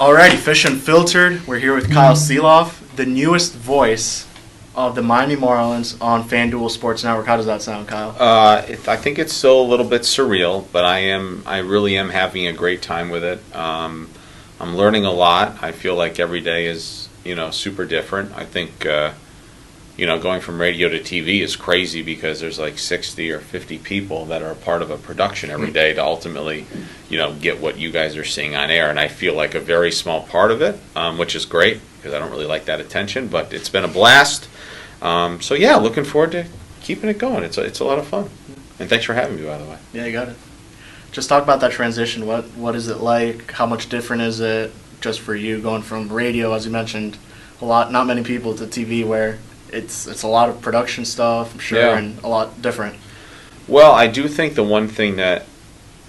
Alrighty, Fish Unfiltered. We're here with Kyle Sielaff, the newest voice of the Miami Marlins on FanDuel Sports Network. How does that sound, Kyle? I think it's still a little bit surreal, but I really am having a great time with it. I'm learning a lot. I feel like every day is, super different. I think, going from radio to TV is crazy because there's like 60 or 50 people that are a part of a production every day to ultimately, get what you guys are seeing on air. And I feel like a very small part of it, which is great because I don't really like that attention, but it's been a blast. Looking forward to keeping it going. It's a lot of fun. And thanks for having me, by the way. Yeah, you got it. Just talk about that transition. What is it like? How much different is it just for you going from radio, as you mentioned, not many people, to TV where it's a lot of production stuff, I'm sure, Yeah. and a lot different. Well, I do think the one thing that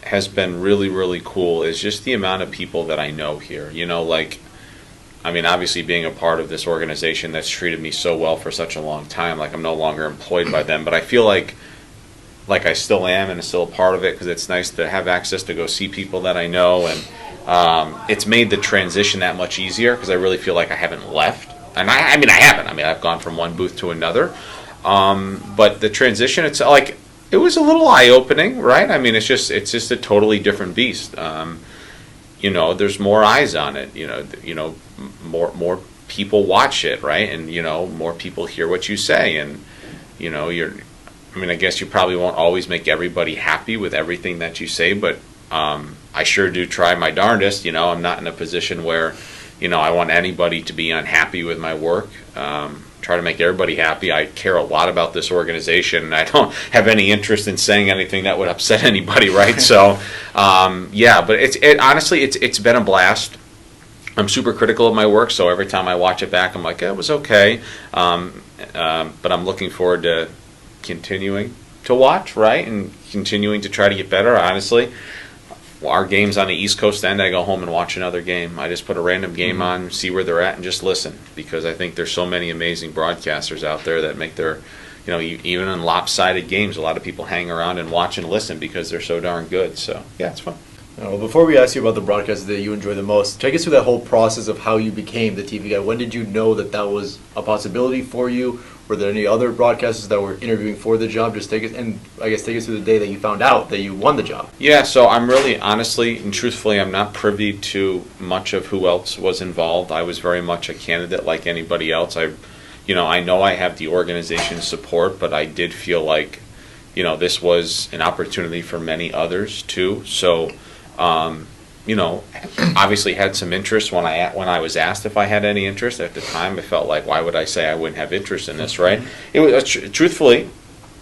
has been really, really cool is just the amount of people that I know here. Obviously being a part of this organization that's treated me so well for such a long time, like I'm no longer employed by them, but I feel like I still am and still a part of it because it's nice to have access to go see people that I know, and it's made the transition that much easier because I really feel like I haven't left. And I haven't. I've gone from one booth to another. But the transition, it's like, it was a little eye-opening, right? It's just a totally different beast. There's more eyes on it. More people watch it, right? And more people hear what you say. And I guess you probably won't always make everybody happy with everything that you say, but I sure do try my darndest. I'm not in a position where I want anybody to be unhappy with my work. Try to make everybody happy. I care a lot about this organization, and I don't have any interest in saying anything that would upset anybody, right? So, but honestly, it's been a blast. I'm super critical of my work, so every time I watch it back, I'm like, it was okay. But I'm looking forward to continuing to watch, right, and continuing to try to get better, honestly. Our game's on the East Coast end. I go home and watch another game. I just put a random game on, see where they're at, and just listen, because I think there's so many amazing broadcasters out there that make their, even in lopsided games, a lot of people hang around and watch and listen because they're so darn good. So, yeah, it's fun. Well, before we ask you about the broadcasts that you enjoy the most, take us through that whole process of how you became the TV guy. When did you know that was a possibility for you? Were there any other broadcasters that were interviewing for the job? Just take us through the day that you found out that you won the job. Yeah, so I'm really, honestly and truthfully, I'm not privy to much of who else was involved. I was very much a candidate like anybody else. I know I have the organization's support, but I did feel like, this was an opportunity for many others too. So, obviously had some interest when I was asked if I had any interest. At the time, I felt like, why would I say I wouldn't have interest in this, right? It was truthfully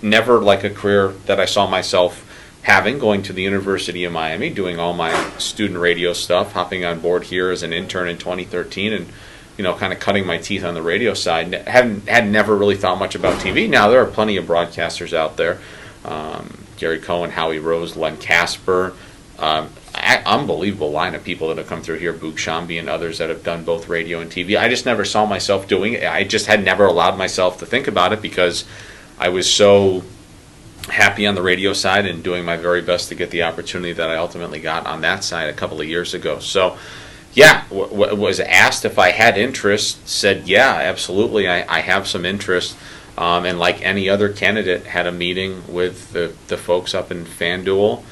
never like a career that I saw myself having, going to the University of Miami, doing all my student radio stuff, hopping on board here as an intern in 2013, and kind of cutting my teeth on the radio side. Had never really thought much about TV. Now there are plenty of broadcasters out there: Gary Cohen, Howie Rose, Len Casper. Unbelievable line of people that have come through here, Boog Shambi and others that have done both radio and TV. I just never saw myself doing it. I just had never allowed myself to think about it because I was so happy on the radio side and doing my very best to get the opportunity that I ultimately got on that side a couple of years ago. So, yeah, was asked if I had interest, said, yeah, absolutely, I have some interest. And like any other candidate, had a meeting with the folks up in FanDuel.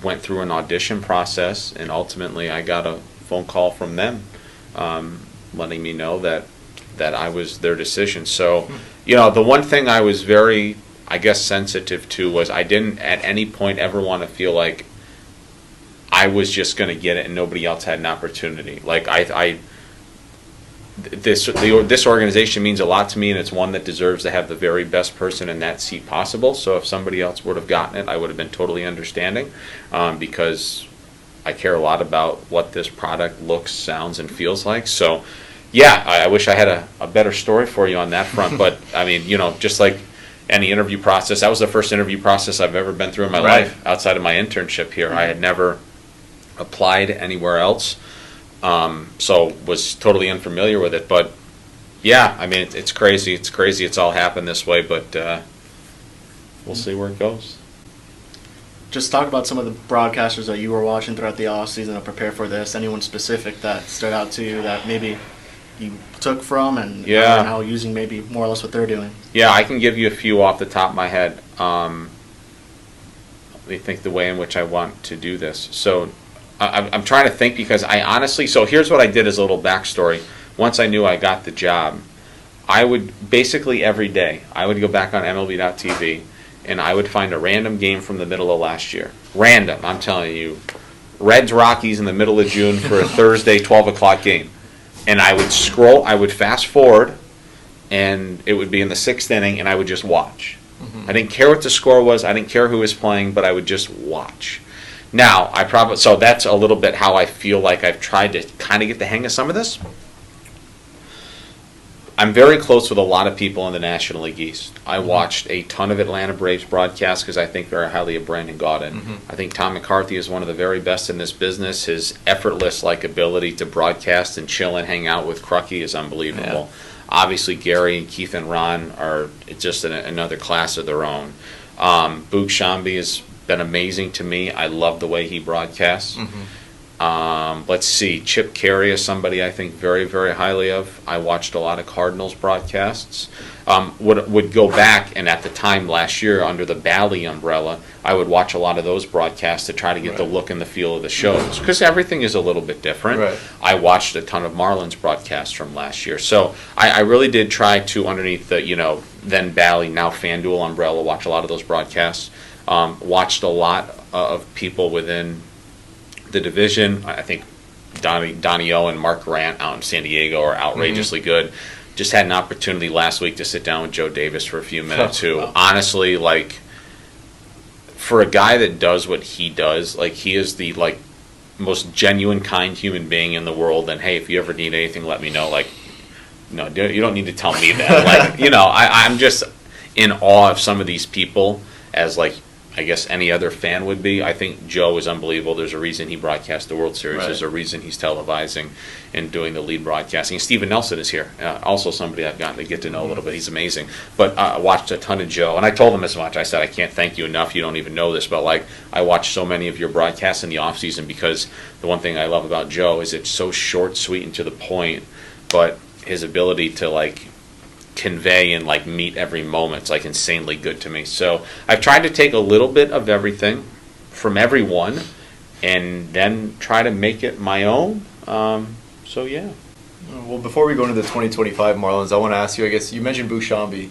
Went through an audition process, and ultimately I got a phone call from them letting me know that I was their decision. So, the one thing I was very, sensitive to was I didn't at any point ever want to feel like I was just going to get it and nobody else had an opportunity. Like this organization means a lot to me, and it's one that deserves to have the very best person in that seat possible. So if somebody else would have gotten it, I would have been totally understanding, because I care a lot about what this product looks, sounds, and feels like. So, yeah, I wish I had a better story for you on that front. But, just like any interview process, that was the first interview process I've ever been through in my life outside of my internship here. I had never applied anywhere else. So was totally unfamiliar with it, but yeah, it's crazy. It's crazy. It's all happened this way, but we'll see where it goes. just talk about some of the broadcasters that you were watching throughout the off season to prepare for this. Anyone specific that stood out to you that maybe you took from and now using maybe more or less what they're doing? Yeah, I can give you a few off the top of my head. Let me think the way in which I want to do this. So I'm trying to think because I honestly, so here's what I did as a little backstory. Once I knew I got the job, I would basically every day, I would go back on MLB.TV and I would find a random game from the middle of last year. Random, I'm telling you. Reds Rockies in the middle of June for a Thursday 12 o'clock game. And I would scroll, I would fast forward, and it would be in the 6th inning, and I would just watch. I didn't care what the score was, I didn't care who was playing, but I would just watch. Now, so that's a little bit how I feel like I've tried to kind of get the hang of some of this. I'm very close with a lot of people in the National League East. I watched a ton of Atlanta Braves broadcasts because I think very highly of Brandon Gaudin. I think Tom McCarthy is one of the very best in this business. His effortless ability to broadcast and chill and hang out with Crucky is unbelievable. Obviously, Gary and Keith and Ron are just another class of their own. Boog Shambi has been amazing to me. I love the way he broadcasts. Let's see, Chip Carey is somebody I think very, very highly of. I watched a lot of Cardinals broadcasts. Would go back, and at the time last year under the Bally umbrella, I would watch a lot of those broadcasts to try to get the look and the feel of the shows because everything is a little bit different. I watched a ton of Marlins broadcasts from last year, so I really did try to, underneath the then Bally, now FanDuel umbrella, watch a lot of those broadcasts. Watched a lot of people within the division. I think Donnie O and Mark Grant out in San Diego are outrageously good. Just had an opportunity last week to sit down with Joe Davis for a few minutes who honestly, for a guy that does what he does, he is the most genuine, kind human being in the world. And hey, if you ever need anything, let me know. No, you don't need to tell me that. I'm just in awe of some of these people as I guess any other fan would be. I think Joe is unbelievable. There's a reason he broadcast the World Series. There's a reason he's televising and doing the lead broadcasting. Steven Nelson is here, also somebody I've gotten to get to know a little bit. He's amazing. But I watched a ton of Joe, and I told him as much. I said, I can't thank you enough. You don't even know this, but I watched so many of your broadcasts in the off season because the one thing I love about Joe is it's so short, sweet, and to the point, but his ability to convey and meet every moment. It's insanely good to me. So I've tried to take a little bit of everything from everyone and then try to make it my own. So yeah. Well, before we go into the 2025 Marlins, I want to ask you, I guess you mentioned Boog Shambi.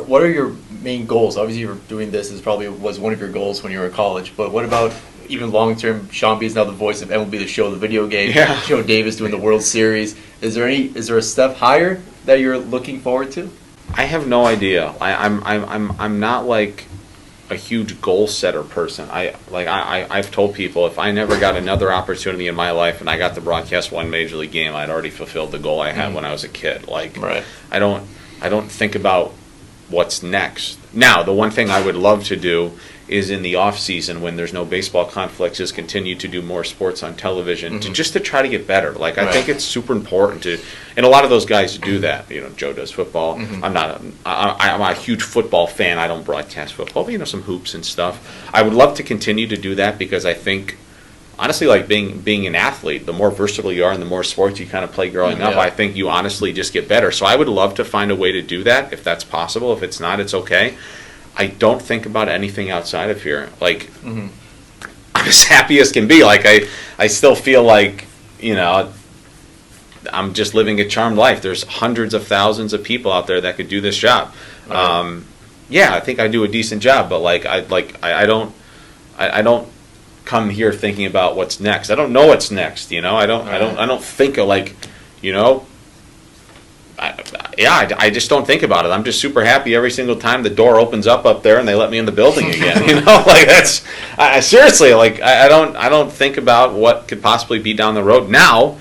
What are your main goals? Obviously you're doing this as probably was one of your goals when you were in college, but what about even long term? Shambi is now the voice of MLB The Show, the video game. Joe Davis doing the World Series. Is there a step higher that you're looking forward to? I have no idea. I'm not a huge goal setter person. I've told people if I never got another opportunity in my life and I got to broadcast one major league game, I'd already fulfilled the goal I had when I was a kid. I don't think about what's next. Now, the one thing I would love to do is in the off season when there's no baseball conflicts is continue to do more sports on television to try to get better. I think it's super important to, and a lot of those guys do that. Joe does football. I'm a huge football fan. I don't broadcast football, but some hoops and stuff. I would love to continue to do that because I think honestly, being an athlete, the more versatile you are and the more sports you kind of play growing up, I think you honestly just get better. So I would love to find a way to do that if that's possible. If it's not, it's okay. I don't think about anything outside of here. I'm as happy as can be. I still feel I'm just living a charmed life. There's hundreds of thousands of people out there that could do this job. I think I do a decent job, but I don't come here thinking about what's next. I don't know what's next. I don't think of I just don't think about it. I'm just super happy every single time the door opens up there and they let me in the building again. That's seriously I don't think about what could possibly be down the road. Now,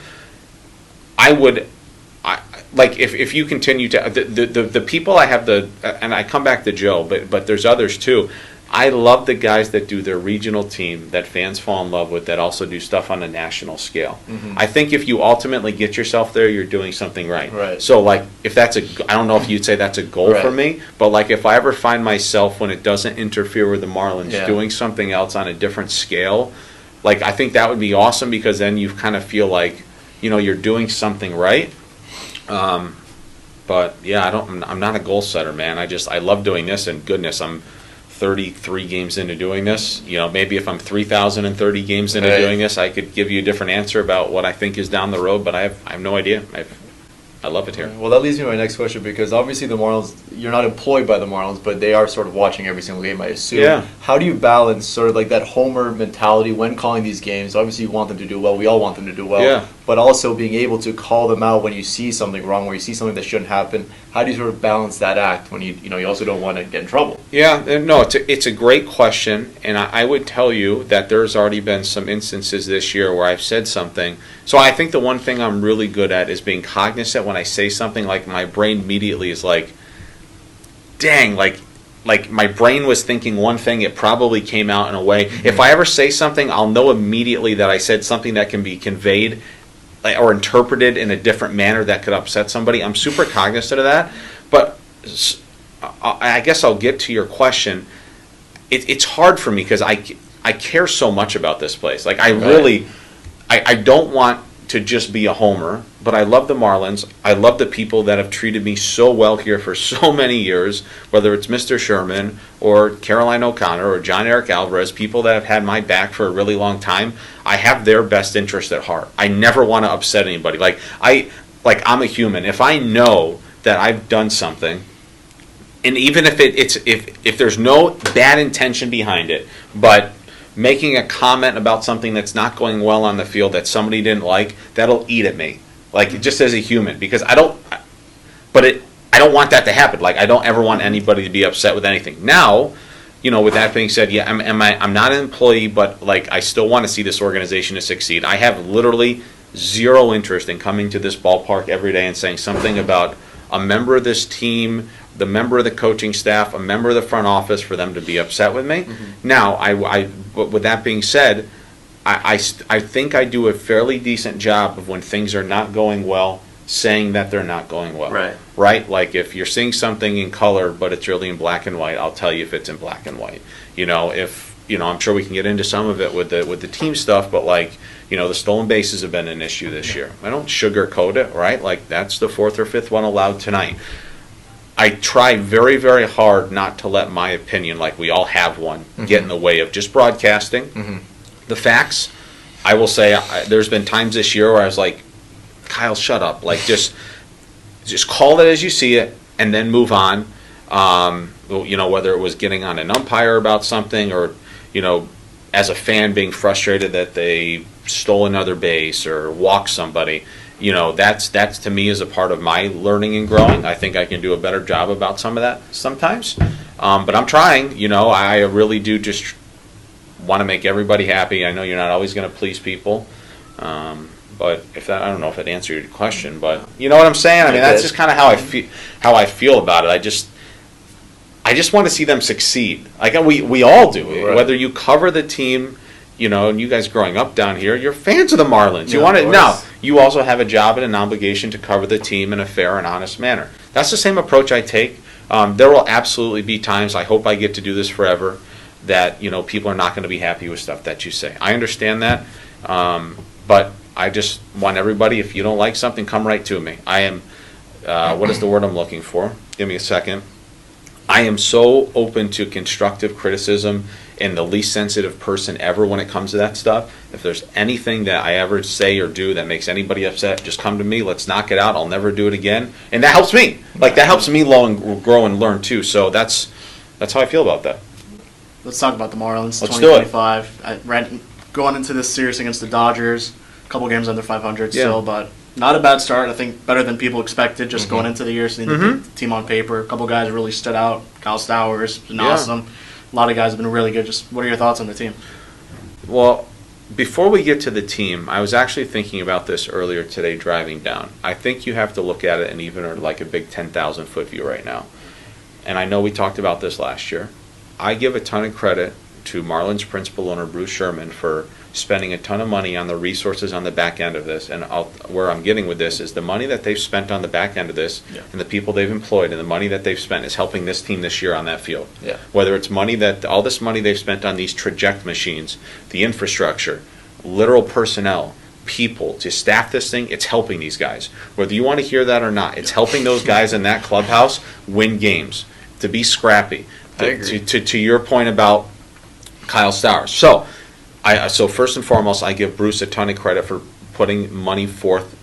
if you continue to the people I have and I come back to Joe, but there's others too. I love the guys that do their regional team that fans fall in love with that also do stuff on a national scale. I think if you ultimately get yourself there, you're doing something right. Right. So, like, if that's I don't know if you'd say that's a goal for me, but, like, if I ever find myself when it doesn't interfere with the Marlins doing something else on a different scale, like, I think that would be awesome because then you kind of feel like, you know, you're doing something right. But, yeah, I'm not a goal setter, man. I love doing this, and goodness, I'm 33 games into doing this. You know, maybe if I'm 3,030 games into doing this, I could give you a different answer about what I think is down the road, but I have no idea. I love it here. Well, that leads me to my next question because obviously the Marlins, you're not employed by the Marlins, but they are sort of watching every single game, I assume. Yeah. How do you balance sort of like that homer mentality when calling these games? Obviously, you want them to do well. We all want them to do well. Yeah. But also being able to call them out when you see something wrong, where you see something that shouldn't happen. How do you sort of balance that act when you also don't want to get in trouble? Yeah, no, it's a great question, and I would tell you that there's already been some instances this year where I've said something. So I think the one thing I'm really good at is being cognizant when I say something, like my brain immediately is like, dang, like my brain was thinking one thing, it probably came out in a way. If I ever say something, I'll know immediately that I said something that can be conveyed or interpreted in a different manner that could upset somebody. I'm super cognizant of that. But I guess I'll get to your question. It's hard for me because I care so much about this place. Like, I really, I don't want to just be a homer, but I love the Marlins. I love the people that have treated me so well here for so many years, whether it's Mr. Sherman or Caroline O'Connor or John Eric Alvarez, people that have had my back for a really long time. I have their best interest at heart. I never want to upset anybody. I'm a human. If I know that I've done something, and even if if there's no bad intention behind it, but making a comment about something that's not going well on the field that somebody didn't like, that'll eat at me. Like, just as a human, because I don't want that to happen. Like, I don't ever want anybody to be upset with anything. Now, you know, with that being said, yeah, I'm not an employee, but, like, I still want to see this organization to succeed. I have literally zero interest in coming to this ballpark every day and saying something about a member of this team, the member of the coaching staff, a member of the front office, for them to be upset with me. Now, but with that being said, I think I do a fairly decent job of when things are not going well, saying that they're not going well. Right? Like, if you're seeing something in color, but it's really in black and white, I'll tell you if it's in black and white. You know, I'm sure we can get into some of it with the team stuff, but, like, you know, the stolen bases have been an issue this year. I don't sugarcoat it, right? Like, that's the fourth or fifth one allowed tonight. I try very, very hard not to let my opinion, like we all have one, get in the way of just broadcasting. The facts, I will say, there's been times this year where I was like, Kyle, shut up. Like, just call it as you see it and then move on. You know, whether it was getting on an umpire about something or, you know, as a fan being frustrated that they stole another base or walked somebody. You know, that's to me is a part of my learning and growing. I think I can do a better job about some of that sometimes. But I'm trying. You know, I really do just want to make everybody happy. I know you're not always going to please people. But I don't know if it answered your question, but you know what I'm saying? I mean, that's just kind of how I feel about it. I just want to see them succeed. Like we all do. Right. Whether you cover the team, you know, and you guys growing up down here, you're fans of the Marlins. You want to now. You also have a job and an obligation to cover the team in a fair and honest manner. That's the same approach I take. There will absolutely be times, I hope I get to do this forever, that, you know, people are not going to be happy with stuff that you say. I understand that, but I just want everybody, if you don't like something, come right to me. I am, what is the word I'm looking for? Give me a second. I am so open to constructive criticism and the least sensitive person ever when it comes to that stuff. If there's anything that I ever say or do that makes anybody upset, just come to me. Let's knock it out. I'll never do it again. And that helps me. Like, that helps me grow and learn too. So that's how I feel about that. Let's talk about the Marlins. Let's 2025. Going into this series against the Dodgers, a couple games under 500 still, but not a bad start. I think better than people expected just going into the year, seeing the team on paper. A couple guys really stood out. Kyle Stowers, been awesome. A lot of guys have been really good. Just what are your thoughts on the team? Well, before we get to the team, I was actually thinking about this earlier today driving down. I think you have to look at it in even like a big 10,000-foot view right now. And I know we talked about this last year. I give a ton of credit to Marlins principal owner Bruce Sherman for spending a ton of money on the resources on the back end of this. And where I'm getting with this is the money that they've spent on the back end of this, and the people they've employed, and the money that they've spent is helping this team this year on that field. Yeah. Whether it's all this money they've spent on these traject machines, the infrastructure, literal personnel, people to staff this thing, it's helping these guys. Whether you want to hear that or not, it's helping those guys in that clubhouse win games, to be scrappy. I agree. To your point about Kyle Stowers. So first and foremost, I give Bruce a ton of credit for putting money forth,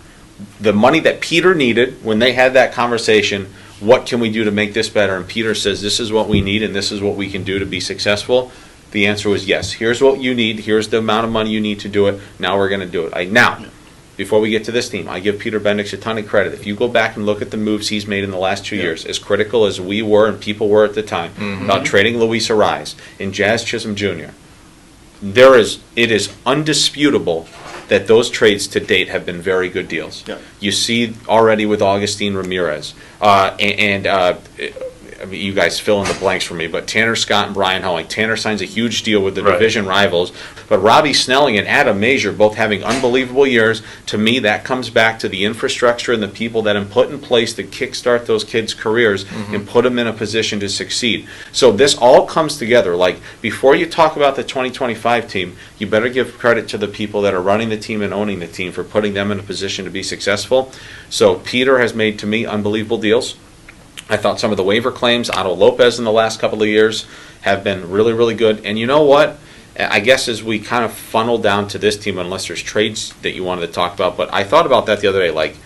the money that Peter needed when they had that conversation. What can we do to make this better? And Peter says, this is what we need and this is what we can do to be successful. The answer was yes. Here's what you need. Here's the amount of money you need to do it. Now we're going to do it. Before we get to this team, I give Peter Bendix a ton of credit. If you go back and look at the moves he's made in the last 2 years, as critical as we were and people were at the time, about trading Luis Ariz and Jazz Chisholm Jr., it is undisputable that those trades to date have been very good deals. Yeah. You see already with Augustin Ramirez, you guys fill in the blanks for me, but Tanner Scott and Brian Hoeing. Tanner signs a huge deal with the division rivals, but Robbie Snelling and Adam Major both having unbelievable years. To me, that comes back to the infrastructure and the people that have put in place to kickstart those kids' careers and put them in a position to succeed. So this all comes together. Like, before you talk about the 2025 team, you better give credit to the people that are running the team and owning the team for putting them in a position to be successful. So Peter has made, to me, unbelievable deals. I thought some of the waiver claims, Otto Lopez in the last couple of years, have been really, really good. And you know what? I guess as we kind of funnel down to this team, unless there's trades that you wanted to talk about, but I thought about that the other day. Like,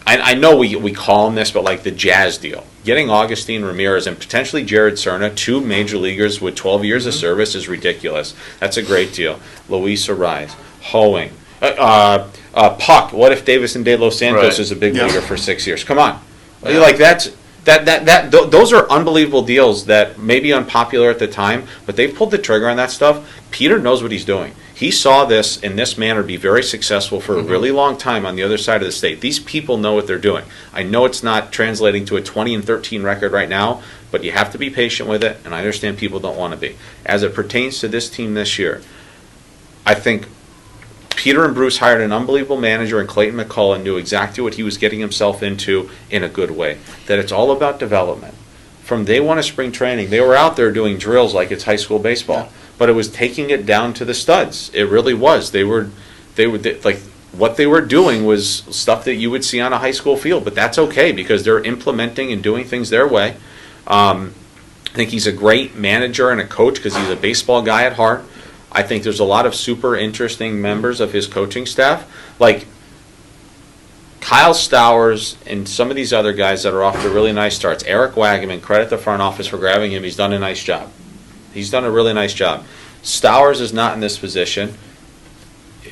I know we call them this, but like the Jazz deal. Getting Augustin Ramirez and potentially Jared Cerna, 2 major leaguers with 12 years of service, is ridiculous. That's a great deal. Luis Ariz, Hoeing, Puck. What if Davison De Los Santos is a big leaguer for 6 years? Come on. Like those are unbelievable deals that may be unpopular at the time, but they've pulled the trigger on that stuff. Peter knows what he's doing. He saw this in this manner be very successful for a really long time on the other side of the state. These people know what they're doing. I know it's not translating to a 20-13 record right now, but you have to be patient with it, and I understand people don't want to be. As it pertains to this team this year, I think Peter and Bruce hired an unbelievable manager, and Clayton McCullough knew exactly what he was getting himself into in a good way. That it's all about development. From day one of spring training, they were out there doing drills like it's high school baseball, but it was taking it down to the studs. It really was. They were like, what they were doing was stuff that you would see on a high school field, but that's okay because they're implementing and doing things their way. I think he's a great manager and a coach because he's a baseball guy at heart. I think there's a lot of super interesting members of his coaching staff, like Kyle Stowers and some of these other guys that are off to really nice starts. Eric Wagaman, credit the front office for grabbing him. He's done a nice job. He's done a really nice job. Stowers is not in this position.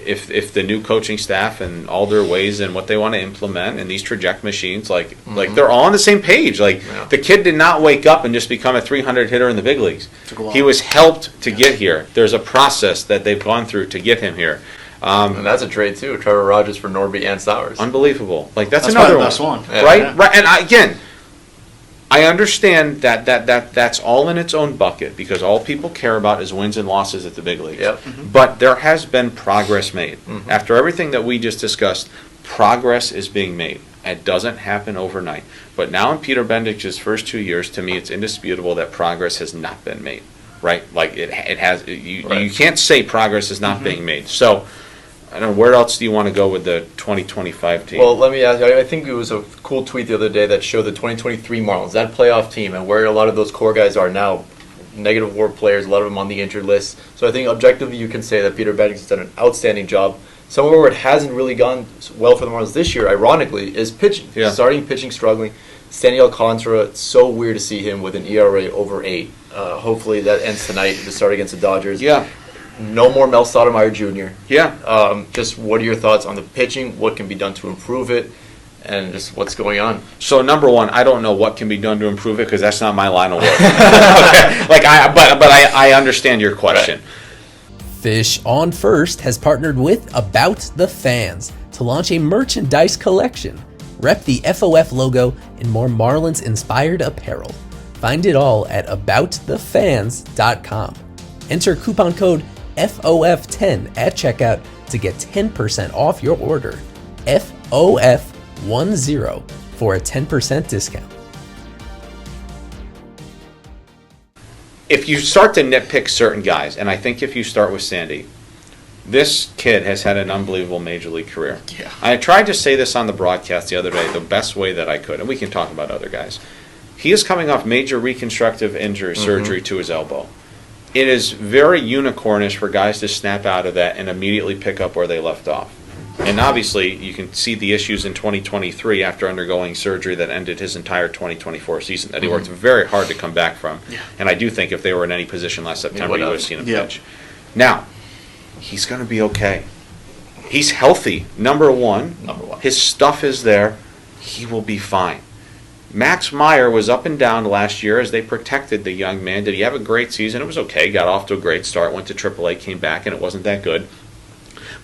If the new coaching staff and all their ways and what they want to implement and these traject machines, like they're all on the same page. Like the kid did not wake up and just become a 300 hitter in the big leagues. He was helped to get here. There's a process that they've gone through to get him here. And that's a trade too. Trevor Rogers for Norby and Stowers. Unbelievable. Like that's another the best one. Right? Yeah. Right. And again, I understand that's all in its own bucket because all people care about is wins and losses at the big leagues. Yep. But there has been progress made. After everything that we just discussed, progress is being made. It doesn't happen overnight. But now in Peter Bendix's first 2 years, to me, it's indisputable that progress has not been made. Right? Like it has. You can't say progress is not being made. So I don't know, where else do you want to go with the 2025 team? Well, let me ask you, I think it was a cool tweet the other day that showed the 2023 Marlins, that playoff team, and where a lot of those core guys are now. Negative WAR players, a lot of them on the injured list. So I think objectively you can say that Peter Bendix has done an outstanding job. Somewhere where it hasn't really gone well for the Marlins this year, ironically, is pitching. Yeah. Starting pitching struggling. Stanley Alcantara, it's so weird to see him with an ERA over 8. Hopefully that ends tonight to start against the Dodgers. Yeah. No more Mel Stoudemire Jr. Yeah. Just what are your thoughts on the pitching? What can be done to improve it? And just what's going on? So number one, I don't know what can be done to improve it because that's not my line of work. Okay. But I understand your question. Right. Fish on First has partnered with About the Fans to launch a merchandise collection. Rep the FOF logo in more Marlins-inspired apparel. Find it all at aboutthefans.com. Enter coupon code FOF10 at checkout to get 10% off your order. FOF10 for a 10% discount. If you start to nitpick certain guys, and I think if you start with Sandy, this kid has had an unbelievable major league career. Yeah. I tried to say this on the broadcast the other day the best way that I could, and we can talk about other guys. He is coming off major reconstructive injury surgery to his elbow. It is very unicornish for guys to snap out of that and immediately pick up where they left off. And obviously, you can see the issues in 2023 after undergoing surgery that ended his entire 2024 season that he worked very hard to come back from. Yeah. And I do think if they were in any position last September, you would have seen him pitch. Now, he's going to be okay. He's healthy, number one. His stuff is there. He will be fine. Max Meyer was up and down last year as they protected the young man. Did he have a great season? It was okay. Got off to a great start, went to AAA, came back, and it wasn't that good.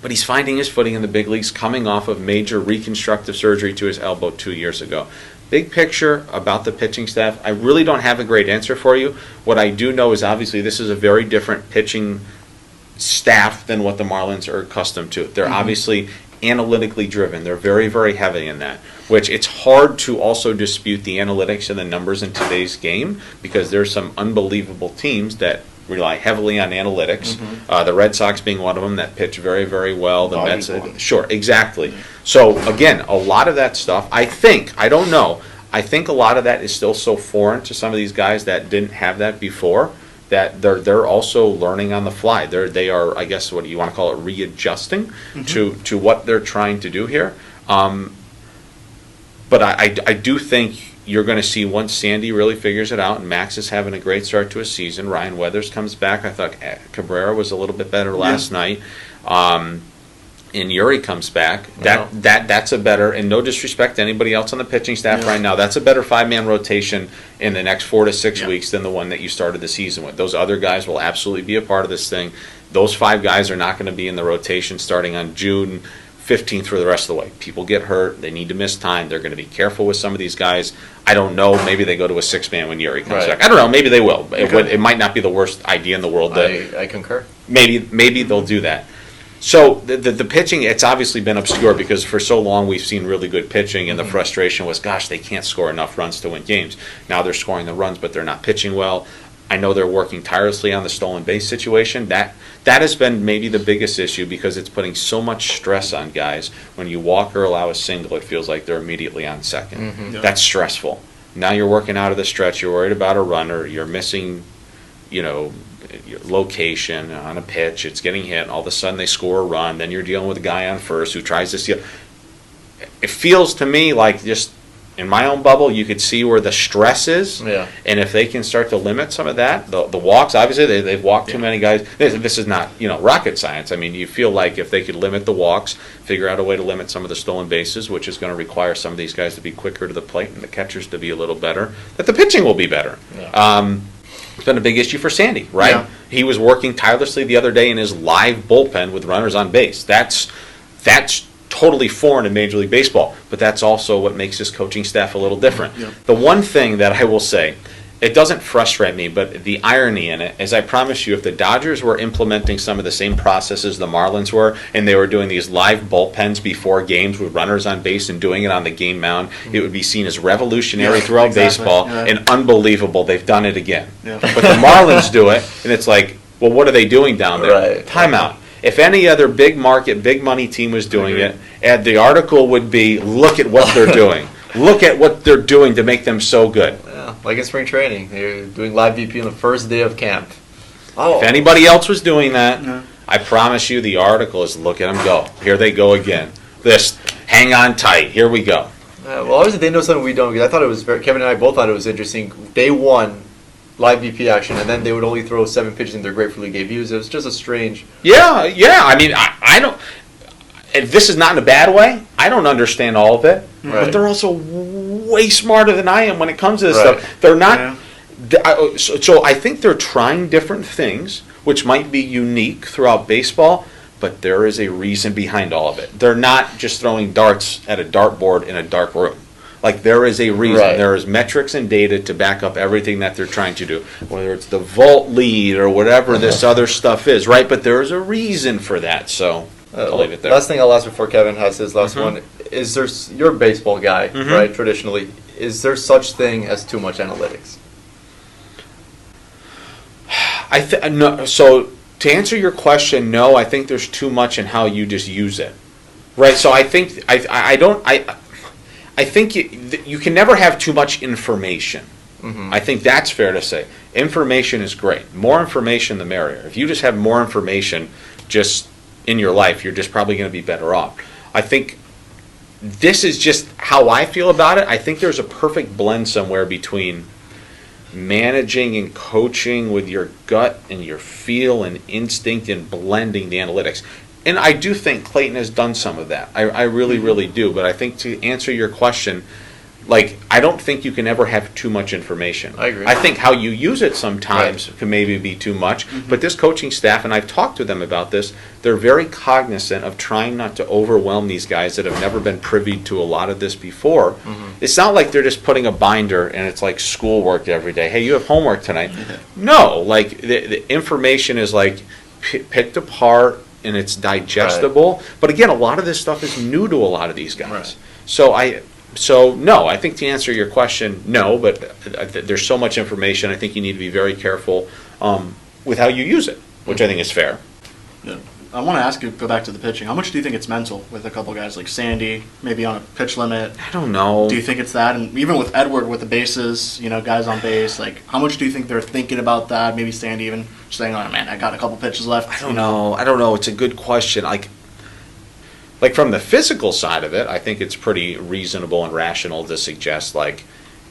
But he's finding his footing in the big leagues coming off of major reconstructive surgery to his elbow 2 years ago. Big picture about the pitching staff, I really don't have a great answer for you. What I do know is obviously this is a very different pitching staff than what the Marlins are accustomed to. They're obviously analytically driven. They're very, very heavy in that, which it's hard to also dispute the analytics and the numbers in today's game because there's some unbelievable teams that rely heavily on analytics. The Red Sox being one of them that pitch very, very well. The Mets, sure, exactly. So again, a lot of that stuff, I don't know, I think a lot of that is still so foreign to some of these guys that didn't have that before that they're also learning on the fly. They are, I guess, what you want to call it, readjusting to what they're trying to do here. But I do think you're going to see once Sandy really figures it out and Max is having a great start to his season. Ryan Weathers comes back. I thought Cabrera was a little bit better last night. And Yuri comes back. That's a better, and no disrespect to anybody else on the pitching staff right now, that's a better 5-man rotation in the next 4 to 6 weeks than the one that you started the season with. Those other guys will absolutely be a part of this thing. Those 5 guys are not going to be in the rotation starting on June 15th for the rest of the way. People get hurt. They need to miss time. They're going to be careful with some of these guys. I don't know. Maybe they go to a 6-man when Yuri comes back. I don't know. Maybe they will. It might not be the worst idea in the world. I concur. Maybe they'll do that. So the pitching, it's obviously been obscure because for so long we've seen really good pitching and the frustration was, gosh, they can't score enough runs to win games. Now they're scoring the runs, but they're not pitching well. I know they're working tirelessly on the stolen base situation. That has been maybe the biggest issue because it's putting so much stress on guys. When you walk or allow a single, it feels like they're immediately on second. That's stressful. Now you're working out of the stretch. You're worried about a runner. You're missing, your location on a pitch. It's getting hit. And all of a sudden they score a run. Then you're dealing with a guy on first who tries to steal. It feels to me like just in my own bubble, you could see where the stress is. Yeah. And if they can start to limit some of that, the walks, obviously they've walked too many guys. This is not, rocket science. I mean, you feel like if they could limit the walks, figure out a way to limit some of the stolen bases, which is going to require some of these guys to be quicker to the plate and the catchers to be a little better, that the pitching will be better. Yeah. It's been a big issue for Sandy, right? Yeah. He was working tirelessly the other day in his live bullpen with runners on base. That's totally foreign in Major League Baseball, but that's also what makes his coaching staff a little different. Yeah. The one thing that I will say, it doesn't frustrate me, but the irony in it is I promise you if the Dodgers were implementing some of the same processes the Marlins were, and they were doing these live bullpens before games with runners on base and doing it on the game mound, it would be seen as revolutionary throughout baseball and unbelievable. They've done it again. Yeah. But the Marlins do it, and it's like, well, what are they doing down there? Right. Timeout. If any other big market, big money team was doing it, and the article would be, look at what they're doing. Look at what they're doing to make them so good. Yeah, like in spring training. They're doing live VP on the first day of camp. If anybody else was doing that, I promise you the article is, look at them go. Here they go again. This, hang on tight. Here we go. Well, obviously they know something we don't. Because I thought it was Kevin and I both thought it was interesting. Day one, live VP action, and then they would only throw 7 pitches in their Grateful League debuts. It was just a strange. Yeah. I mean, I don't. If this is not in a bad way, I don't understand all of it. Right. But they're also way smarter than I am when it comes to this stuff. They're not. Yeah. So I think they're trying different things, which might be unique throughout baseball. But there is a reason behind all of it. They're not just throwing darts at a dartboard in a dark room. Like, there is a reason. Right. There is metrics and data to back up everything that they're trying to do, whether it's the vault lead or whatever this other stuff is, right? But there is a reason for that, so I'll leave it there. Last thing I'll ask before Kevin has his last one. Is there, you're a baseball guy, right, traditionally. Is there such thing as too much analytics? No. So to answer your question, no. I think there's too much in how you just use it, right? So I think I think you can never have too much information. I think that's fair to say. Information is great. More information, the merrier. If you just have more information just in your life, you're just probably going to be better off. I think this is just how I feel about it. I think there's a perfect blend somewhere between managing and coaching with your gut and your feel and instinct and blending the analytics. And I do think Clayton has done some of that. I really, really do. But I think to answer your question, like, I don't think you can ever have too much information. I agree. I think how you use it sometimes can maybe be too much. But this coaching staff, and I've talked to them about this, they're very cognizant of trying not to overwhelm these guys that have never been privy to a lot of this before. It's not like they're just putting a binder and it's like schoolwork every day. Hey, you have homework tonight. No, like the information is like picked apart and it's digestible. But again, a lot of this stuff is new to a lot of these guys. So no, I think to answer your question, no, but there's so much information, I think you need to be very careful with how you use it, which I think is fair. Yeah. I want to ask you, go back to the pitching. How much do you think it's mental with a couple guys like Sandy, maybe on a pitch limit? I don't know. Do you think it's that? And even with Edward with the bases, guys on base, like, how much do you think they're thinking about that? Maybe Sandy even saying, oh, man, I got a couple pitches left. I don't know. It's a good question. Like from the physical side of it, I think it's pretty reasonable and rational to suggest, like,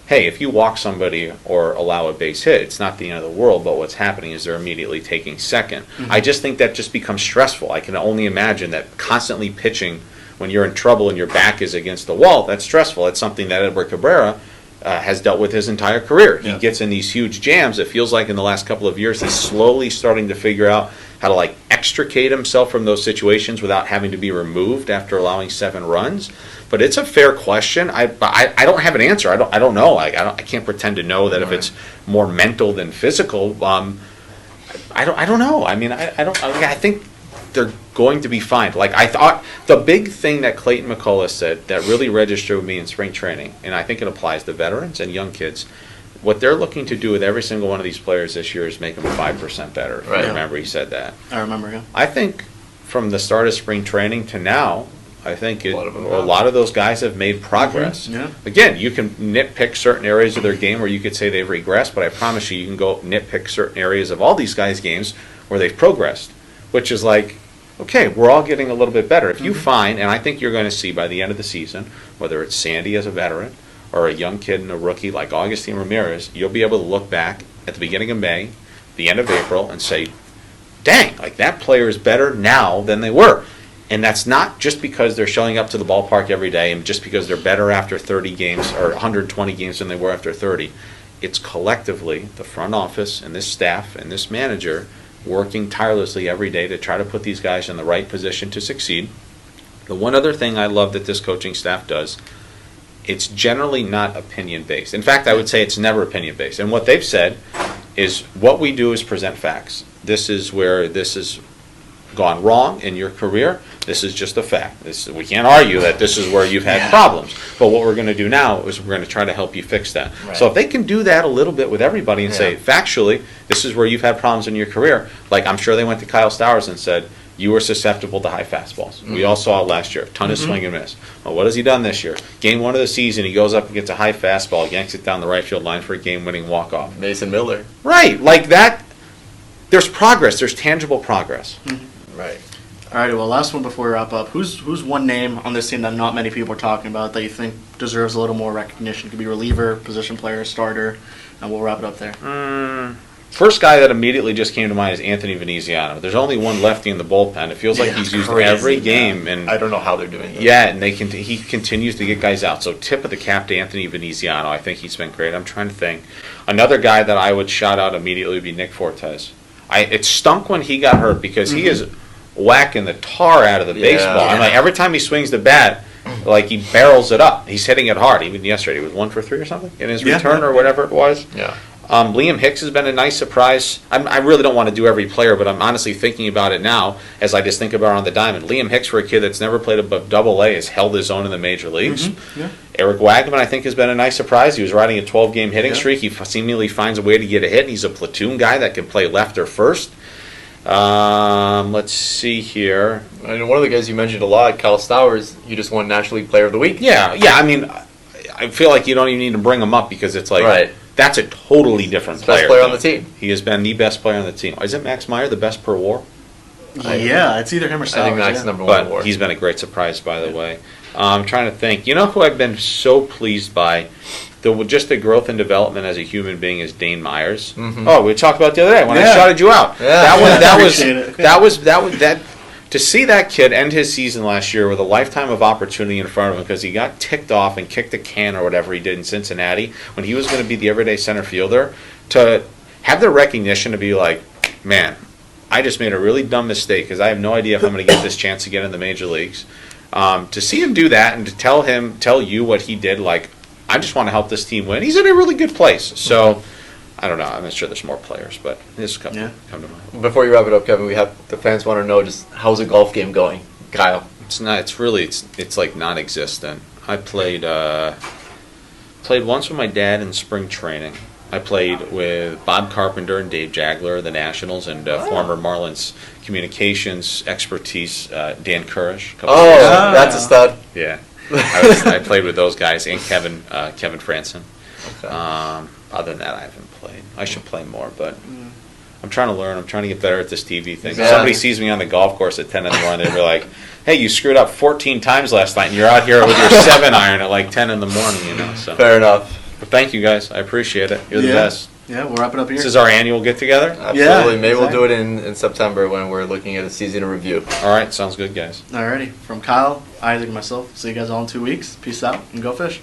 hey, if you walk somebody or allow a base hit, it's not the end of the world, but what's happening is they're immediately taking second. I just think that just becomes stressful. I can only imagine that constantly pitching when you're in trouble and your back is against the wall, that's stressful. It's something that Edward Cabrera has dealt with his entire career. He gets in these huge jams. It feels like in the last couple of years he's slowly starting to figure out how to, like, extricate himself from those situations without having to be removed after allowing 7 runs. But it's a fair question. I don't have an answer. I don't know. I can't pretend to know that if it's more mental than physical. I don't know. I mean, I think they're going to be fine. Like, I thought the big thing that Clayton McCullough said that really registered with me in spring training, and I think it applies to veterans and young kids, what they're looking to do with every single one of these players this year is make them 5% better. If you remember, he said that. I remember, yeah. I think from the start of spring training to now, I think a lot of those guys have made progress. Again, you can nitpick certain areas of their game where you could say they've regressed, but I promise you can go nitpick certain areas of all these guys' games where they've progressed, which is like, okay, we're all getting a little bit better. If you find, and I think you're going to see by the end of the season, whether it's Sandy as a veteran or a young kid and a rookie like Augustine Ramirez, you'll be able to look back at the beginning of May, the end of April, and say, dang, like that player is better now than they were. And that's not just because they're showing up to the ballpark every day and just because they're better after 30 games or 120 games than they were after 30. It's collectively the front office and this staff and this manager working tirelessly every day to try to put these guys in the right position to succeed. The one other thing I love that this coaching staff does, it's generally not opinion-based. In fact, I would say it's never opinion-based. And what they've said is what we do is present facts. This is where this has gone wrong in your career. This is just a fact. We can't argue that this is where you've had problems. But what we're going to do now is we're going to try to help you fix that. So if they can do that a little bit with everybody and say, factually, this is where you've had problems in your career. Like, I'm sure they went to Kyle Stowers and said, you were susceptible to high fastballs. We all saw it last year. Ton of swing and miss. Well, what has he done this year? Game 1 of the season, he goes up and gets a high fastball, yanks it down the right field line for a game-winning walk-off. Mason Miller. Right. Like that, there's progress. There's tangible progress. Right. All right, well, last one before we wrap up. Who's one name on this team that not many people are talking about that you think deserves a little more recognition? Could be reliever, position player, starter, and we'll wrap it up there. First guy that immediately just came to mind is Anthony Veneziano. There's only one lefty in the bullpen. It feels like he's used every game, and I don't know how they're doing it. Yeah, and he continues to get guys out. So tip of the cap to Anthony Veneziano. I think he's been great. I'm trying to think. Another guy that I would shout out immediately would be Nick Fortes. It stunk when he got hurt because he is whacking the tar out of the baseball. I'm like, every time he swings the bat, like he barrels it up. He's hitting it hard. Even yesterday, he was 1 for 3 or something in his return or whatever it was. Yeah. Liam Hicks has been a nice surprise. I really don't want to do every player, but I'm honestly thinking about it now as I just think about it on the diamond. Liam Hicks, for a kid that's never played above Double-A, has held his own in the major leagues. Yeah. Eric Wagman, I think, has been a nice surprise. He was riding a 12-game hitting streak. He seemingly finds a way to get a hit. He's a platoon guy that can play left or first. Let's see here. And one of the guys you mentioned a lot, Kyle Stowers, you just won National League Player of the Week. Yeah. I mean, I feel like you don't even need to bring him up because it's like... Right. That's a totally different player. Best player on the team. He has been the best player on the team. Isn't Max Meyer the best per WAR? Yeah, it's either him or Stowers. I think Max number one But WAR. he's been a great surprise, by the way. I'm trying to think. You know who I've been so pleased by? Just the growth and development as a human being is Dane Myers. Mm-hmm. Oh, we talked about the other day when I Yeah. shouted you out. Yeah. That to see that kid end his season last year with a lifetime of opportunity in front of him because he got ticked off and kicked a can or whatever he did in Cincinnati when he was going to be the everyday center fielder, to have the recognition to be like, man, I just made a really dumb mistake because I have no idea if I'm going to get this chance again in the major leagues. To see him do that and to tell you what he did, like, I just want to help this team win. He's in a really good place. So, I don't know. I'm not sure there's more players, but this come to mind. Before you wrap it up, Kevin, we have the fans want to know just how's a golf game going, Kyle? It's not. It's like non-existent. I played once with my dad in spring training. I played with Bob Carpenter and Dave Jagler of the Nationals and former Marlins communications expertise Dan Kurish. That's a stud. Yeah, I played with those guys and Kevin Franson. Okay. Other than that, I haven't played. I should play more, but I'm trying to learn. I'm trying to get better at this TV thing. Yeah. If somebody sees me on the golf course at 10 in the morning, they'll be like, hey, you screwed up 14 times last night, and you're out here with your 7-iron at like 10 in the morning, you know. So. Fair enough. But thank you, guys. I appreciate it. You're the best. Yeah, we'll wrap it up here. This is our annual get-together? Absolutely. Maybe we'll exactly. do it in September when we're looking at a season review. All right, sounds good, guys. Alrighty, from Kyle, Isaac, and myself. See you guys all in 2 weeks. Peace out and go fish.